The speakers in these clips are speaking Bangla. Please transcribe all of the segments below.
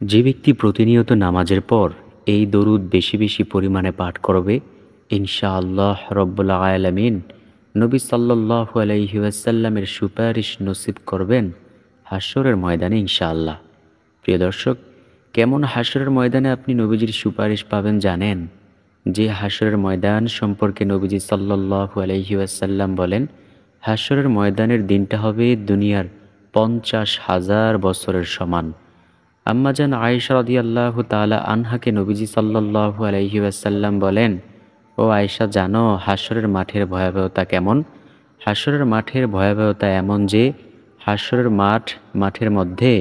যে ব্যক্তি প্রতিনিয়ত নামাজের পর এই দরুদ বেশি বেশি পরিমাণে পাঠ করবে, ইনশাআল্লাহ রব্বুল আলামিন নবী সাল্লাল্লাহু আলাইহি ওয়াসাল্লামের সুপারিশ নসিব করবেন হাশরের ময়দানে ইনশাআল্লাহ। প্রিয় দর্শক, কেমন হাশরের ময়দানে আপনি নবীজির সুপারিশ পাবেন জানেন? যে হাশরের ময়দান সম্পর্কে নবীজি সাল্লাল্লাহু আলাইহি ওয়াসাল্লাম বলেন, হাশরের ময়দানের দিনটা হবে দুনিয়ার 50,000 বছরের সমান। আম্মাজান আয়েশা রাদিয়াল্লাহু তাআলা আনহাকে নবীজি সাল্লাল্লাহু আলাইহি ওয়াসাল্লাম বলেন, ও আয়েশা, জানো হাশরের মাঠের ভয়াবহতা কেমন? হাশরের মাঠের ভয়াবহতা এমন যে মাঠের মধ্যে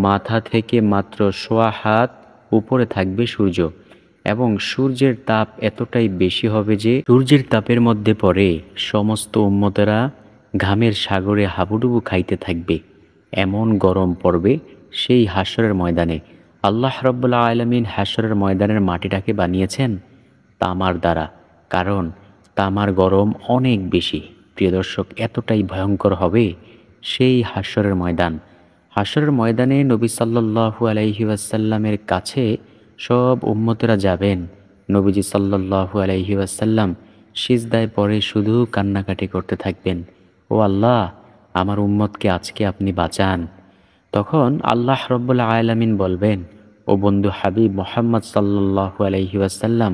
মাথা থেকে মাত্র সোয়া হাত উপরে থাকবে সূর্য, এবং সূর্যের তাপ এতটাই বেশি হবে যে সূর্যের তাপের মধ্যে পড়ে সমস্ত উম্মতেরা ঘামের সাগরে হাবুডুবু খাইতে থাকবে। এমন গরম পড়বে সেই হাশরের ময়দানে। আল্লাহ রাব্বুল আলামিন হাশরের ময়দানের মাটিটাকে বানিয়েছেন তামার দ্বারা, কারণ তামার গরম অনেক বেশি। প্রিয় দর্শক, এতটাই ভয়ঙ্কর হবে সেই হাশরের ময়দান। হাশরের ময়দানে নবী সাল্লাল্লাহু আলাইহি ওয়াসাল্লামের কাছে সব উম্মতেরা যাবেন। নবীজি সাল্লাল্লাহু আলাইহি ওয়াসাল্লাম সিজদায় পড়ে শুধু কান্নাকাটি করতে থাকবেন, ও আল্লাহ, আমার উম্মতকে আজকে আপনি বাঁচান। তখন আল্লাহ রব্বুল আলামিন বলবেন, ও বন্ধু হাবিব মুহাম্মদ সাল্লাল্লাহু আলাইহি ওয়াসাল্লাম,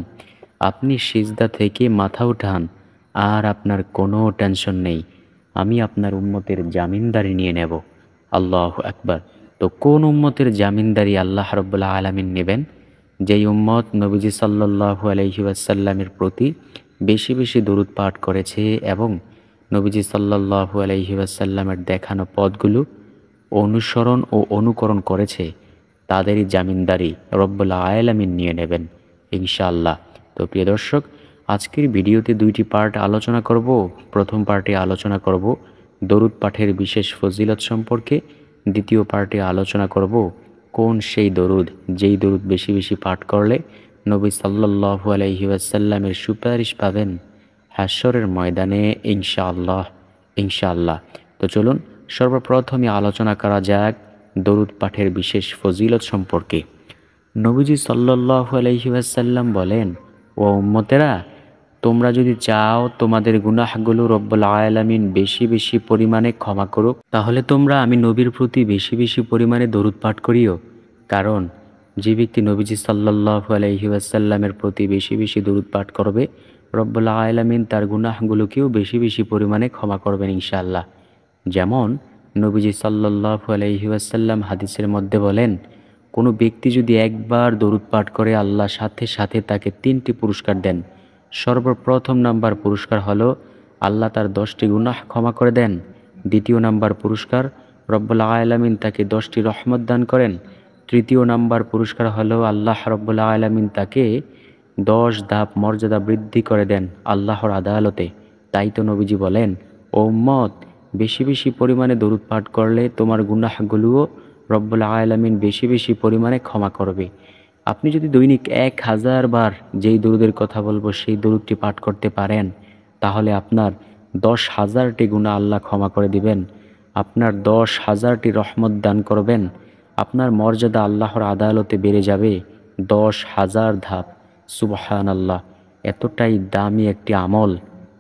আপনি সিজদা থেকে মাথা উঠান, আর আপনার কোনো টেনশন নেই, আমি আপনার উম্মতের জামিনদারি নিয়ে নেব। আল্লাহু আকবার। তো কোন উম্মতের জামিনদারি আল্লাহ রব্বুল আলামিন নেবেন? যেই উম্মত নবীজি সাল্লাল্লাহু আলাইহি ওয়াসাল্লামের প্রতি বেশি বেশি দরুদ পাঠ করেছে এবং নবীজি সাল্লাল্লাহু আলাইহি ওয়াসাল্লামের দেখানো পথগুলো অনুসরণ ও অনুকরণ করেছে, তাদেরই জামিনদারি রব্বুল আলামিন নিয়ে নেবেন ইনশাআল্লাহ। তো প্রিয় দর্শক, আজকের ভিডিওতে দুইটি পার্ট আলোচনা করব। প্রথম পার্টে আলোচনা করব দরুদ পাঠের বিশেষ ফজিলত সম্পর্কে। দ্বিতীয় পার্টে আলোচনা করব কোন সেই দরুদ, যেই দরুদ বেশি বেশি পাঠ করলে নবী সাল্লাল্লাহু আলাইহি ওয়াসাল্লামের সুপারিশ পাবেন হাশরের ময়দানে ইনশাআল্লাহ ইনশাআল্লাহ। তো চলুন সর্বপ্রথমে আলোচনা করা যাক দরুদ পাঠের বিশেষ ফজিলত সম্পর্কে। নবীজি সাল্লাল্লাহু আলাইহি ওয়াসাল্লাম বলেন, ও উম্মতেরা, তোমরা যদি চাও তোমাদের গুনাহগুলো রব্বুল আলামিন বেশি বেশি পরিমাণে ক্ষমা করুক, তাহলে তোমরা আমি নবীর প্রতি বেশি বেশি পরিমাণে দরুদ পাঠ করিও। কারণ যে ব্যক্তি নবীজি সাল্লাল্লাহু আলাইহি ওয়াসাল্লামের প্রতি বেশি বেশি দরুদ পাঠ করবে, রব্বুল আলামিন তার গুনাহগুলোকেও বেশি বেশি পরিমাণে ক্ষমা করবেন ইনশাআল্লাহ। যেমন নবীজি সাল্লাল্লাহু আলাইহি ওয়াসাল্লাম হাদিসের মধ্যে বলেন, কোনো ব্যক্তি যদি একবার দরুদ পাঠ করে, আল্লাহ সাথে সাথে তাকে 3টি পুরস্কার দেন। সর্বপ্রথম নাম্বার পুরস্কার হলো আল্লাহ তার 10টি গুনাহ ক্ষমা করে দেন। দ্বিতীয় নাম্বার পুরস্কার, রব্বুল আলামিন তাকে 10টি রহমত দান করেন। তৃতীয় নাম্বার পুরস্কার হলো আল্লাহ রব্বুল আলামিন তাকে 10 ধাপ মর্যাদা বৃদ্ধি করে দেন আল্লাহর আদালতে। তাই তো নবীজি বলেন, ও উম্মত, বেশি বেশি পরিমাণে দরুদ পাঠ করলে তোমার গুনাহগুলোও রব্বুল আলামিন বেশি বেশি পরিমাণে ক্ষমা করবে। আপনি যদি দৈনিক 1000 বার যেই দরুদের কথা বলবো সেই দরুদটি পাঠ করতে পারেন, তাহলে আপনার 10,000টি গুনাহ আল্লাহ ক্ষমা করে দিবেন, আপনার 10,000টি রহমত দান করবেন, আপনার মর্যাদা আল্লাহর আদালতে বেড়ে যাবে 10,000 ধাপ। সুবহানাল্লাহ, এতটাই দামি একটি আমল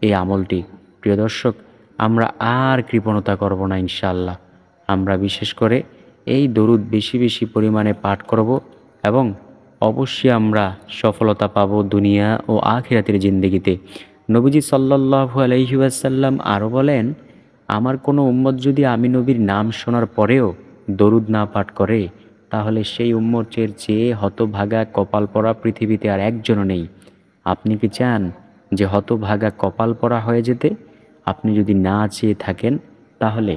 এই আমলটি। প্রিয় দর্শক, আমরা আর কৃপণতা করব না ইনশাআল্লাহ। আমরা বিশেষ করে এই দরুদ বেশি বেশি পরিমাণে পাঠ করব এবং অবশ্যই আমরা সফলতা পাব দুনিয়া ও আখিরাতের জিন্দেগিতে। নবীজি সাল্লাল্লাহু আলাইহি ওয়াসাল্লাম আরও বলেন, আমার কোনো উম্মত যদি আমি নবীর নাম শোনার পরেও দরুদ না পাঠ করে, তাহলে সেই উম্মতের চেয়ে হতভাগা কপাল পরা পৃথিবীতে আর একজনও নেই। আপনি কি চান যে হতভাগা কপাল পরা হয়ে যেতে? আপনি যদি না চেয়ে থাকেন, তাহলে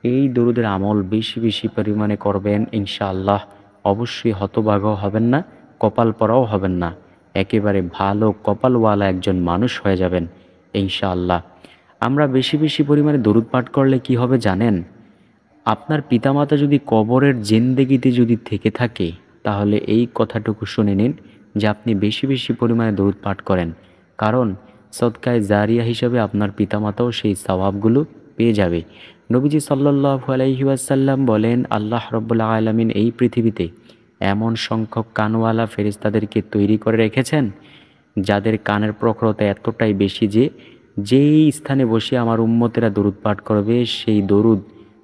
এই দরুদের আমল বেশি বেশি পরিমাণে করবেন ইনশাআল্লাহ। অবশ্যই হতভাগাও হবেন না, কপাল পরাও হবেন না, একেবারে ভালো কপালওয়ালা একজন মানুষ হয়ে যাবেন ইনশাআল্লাহ। আমরা বেশি বেশি পরিমাণে দরুদ পাঠ করলে কি হবে জানেন? আপনার পিতামাতা যদি কবরের জিন্দেগিতে যদি থেকে থাকে, তাহলে এই কথাটুকু শুনে নিন যে আপনি বেশি বেশি পরিমাণে দরুদ পাঠ করেন, কারণ সদকায়ে জারিয়া হিসাবে আপনার পিতামাতাও সেই সওয়াবগুলো পেয়ে যাবে। নবীজি সাল্লাল্লাহু আলাইহি ওয়াসাল্লাম বলেন, আল্লাহ রাব্বুল আলামিন এই পৃথিবীতে এমন সংখ্যক কানওয়ালা ফেরেশতাদেরকে তৈরি করে রেখেছেন যাদের কানের প্রখরতা এতটাই বেশি যে যেই স্থানে বসে আমার উম্মতেরা দরুদ পাঠ করবে সেই দরুদ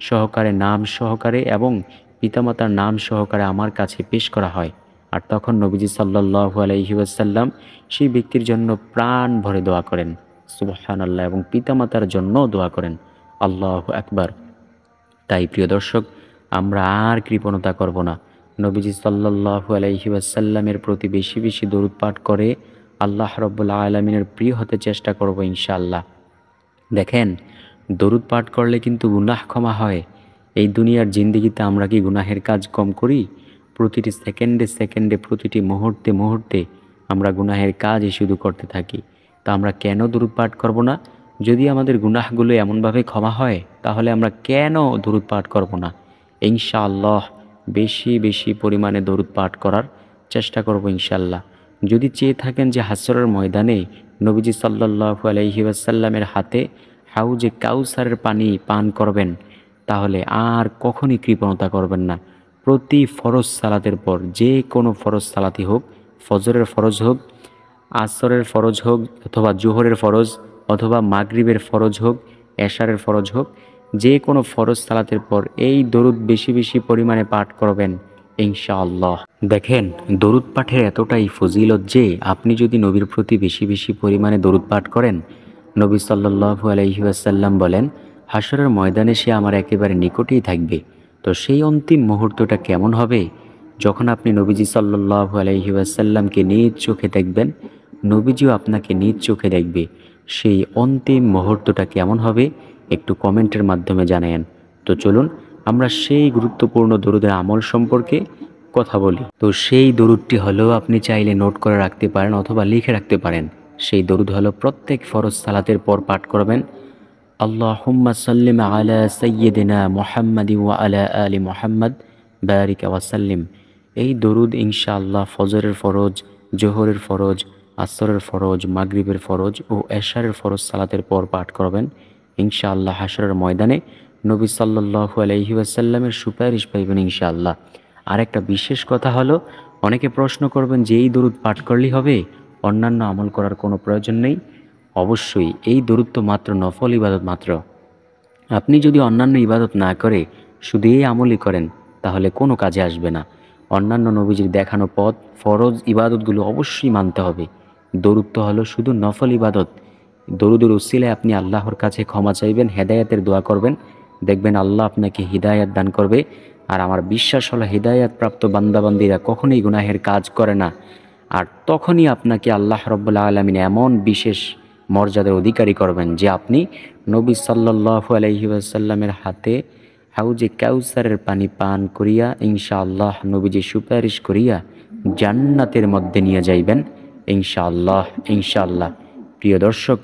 সহকারে নাম সহকারে এবং পিতামাতার নাম সহকারে আমার কাছে পেশ করা হয়। আর তখন নবীজি সাল্লাল্লাহু আলাইহি ওয়াসাল্লাম সেই ব্যক্তির জন্য প্রাণ ভরে দোয়া করেন, সুবহানাল্লাহ, এবং পিতামাতার জন্য দোয়া করেন। আল্লাহু আকবার। তাই প্রিয় দর্শক, আমরা আর কৃপণতা করব না। নবীজি সাল্লাল্লাহু আলাইহি ওয়াসাল্লামের প্রতি বেশি বেশি দরুদ পাঠ করে আল্লাহ রাব্বুল আলামিনের প্রিয় হতে চেষ্টা করব ইনশাআল্লাহ। দেখেন, দরুদ পাঠ করলে কিন্তু গুনাহ ক্ষমা হয়। এই দুনিয়ার জিন্দেগিতে আমরা কি গুনাহের কাজ কম করি? প্রতিটি সেকেন্ডে সেকেন্ডে, প্রতিটি মুহূর্তে মুহূর্তে আমরা গুনাহের কাজই শুধু করতে থাকি। তা আমরা কেন দরুদ পাঠ করব না? যদি আমাদের গুনাহগুলো এমনভাবে ক্ষমা হয় তাহলে আমরা কেন দরুদ পাঠ করব না? ইনশাআল্লাহ বেশি বেশি পরিমাণে দরুদ পাঠ করার চেষ্টা করব ইনশাআল্লাহ। যদি চেয়ে থাকেন যে হাসরের ময়দানে নবীজি সাল্লাল্লাহু আলাইহি ওয়াসাল্লামের হাতে হাউজে কাউসারের পানি পান করবেন, তাহলে আর কখনই কৃপণতা করবেন না। প্রতি ফরজ সালাতের পর, যে কোনো ফরজ সালাতই হোক, ফজরের ফরজ হোক, আসরের ফরজ হোক, অথবা জোহরের ফরজ, অথবা মাগরিবের ফরজ হোক, এশারের ফরজ হোক, যে কোনো ফরজ সালাতের পর এই দরুদ বেশি বেশি পরিমাণে পাঠ করবেন ইনশাআল্লাহ। দেখেন, দরুদ পাঠের এতটাই ফজিলত যে আপনি যদি নবীর প্রতি বেশি বেশি পরিমাণে দরুদ পাঠ করেন, নবী সাল্লাল্লাহু আলাইহি ওয়াসাল্লাম বলেন, হাসরের ময়দানে সে আমার একেবারে নিকটেই থাকবে। তো সেই অন্তিম মুহূর্তটা কেমন হবে যখন আপনি নবীজি সাল্লাল্লাহু আলাইহি ওয়াসাল্লামকে নিজ চোখে দেখবেন, নবীজিও আপনাকে নিজ চোখে দেখবে। সেই অন্তিম মুহূর্তটা কেমন হবে একটু কমেন্টের মাধ্যমে জানায়েন। তো চলুন আমরা সেই গুরুত্বপূর্ণ দরুদের আমল সম্পর্কে কথা বলি। তো সেই দরুদটি হলো, আপনি চাইলে নোট করে রাখতে পারেন অথবা লিখে রাখতে পারেন। সেই দরুদ হলো প্রত্যেক ফরজ সালাতের পর পাঠ করবেন, আল্লাহুম্মা সাল্লিম আলা সাইয়্যিদিনা মুহাম্মাদি ওয়া আলা আলি মুহাম্মাদ বারিক ওয়া সাল্লিম। এই দরুদ ইনশাআল্লাহ ফজরের ফরজ, জোহরের ফরজ, আসরের ফরজ, মাগরিবের ফরজ ও এশারের ফরজ সালাতের পর পাঠ করবেন। ইনশাআল্লাহ হাসরের ময়দানে নবী সাল্লাল্লাহু আলাইহি ওয়াসাল্লামের সুপারিশ পাইবেন ইনশাআল্লাহ। আর একটা বিশেষ কথা হলো, অনেকে প্রশ্ন করবেন যে এই দরুদ পাঠ করলেই হবে, অন্যান্য আমল করার কোনো প্রয়োজন নেই। অবশ্যই এই দরুদ তো মাত্র নফল ইবাদত মাত্র। আপনি যদি অন্যান্য ইবাদত না করে শুধু এই আমলই করেন তাহলে কোনো কাজে আসবে না। অন্যান্য নবীজির দেখানো পথ ফরজ ইবাদতগুলো অবশ্যই মানতে হবে। দরুদ তো হলো শুধু নফল ইবাদত। দরুদের উসিলায় আপনি আল্লাহর কাছে ক্ষমা চাইবেন, হেদায়েতের দোয়া করবেন, দেখবেন আল্লাহ আপনাকে হিদায়াত দান করবে। আর আমার বিশ্বাস হলো হিদায়াত প্রাপ্ত বান্দাবান্দিরা কখনোই গুনাহের কাজ করে না। আর তখনই আপনাকে আল্লাহ রাব্বুল আলামিন এমন বিশেষ মর্যাদার অধিকারী করবেন যে আপনি নবী সাল্লাল্লাহু আলাইহি ওয়াসাল্লামের হাতে হাউজে কাউসারের পানি পান করিয়া ইনশাআল্লাহ নবীজি সুপারিশ করিয়া জান্নাতের মধ্যে নিয়ে যাইবেন ইনশাআল্লাহ। ইনশাআল্লাহ প্রিয় দর্শক,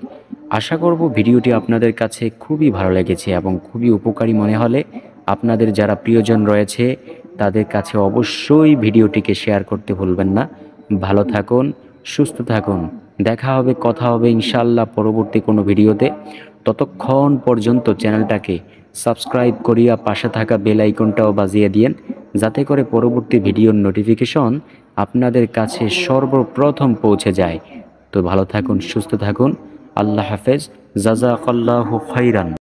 আশা করব ভিডিওটি আপনাদের কাছে খুবই ভালো লেগেছে এবং খুবই উপকারী মনে হলে আপনাদের যারা প্রিয়জন রয়েছে তাদের কাছে অবশ্যই ভিডিওটিকে শেয়ার করতে ভুলবেন না। ভালো থাকুন, সুস্থ থাকুন, দেখা হবে, কথা হবে ইনশাআল্লাহ পরবর্তী কোনো ভিডিওতে। ততক্ষণ পর্যন্ত চ্যানেলটাকে সাবস্ক্রাইব করিয়া পাশে থাকা বেল আইকনটাও বাজিয়ে দিয়েন, যাতে করে পরবর্তী ভিডিওর নোটিফিকেশন আপনাদের কাছে সর্বপ্রথম পৌঁছে যায়। তো ভালো থাকুন, সুস্থ থাকুন, আল্লাহ হাফেজ, জাযাকাল্লাহু খাইরান।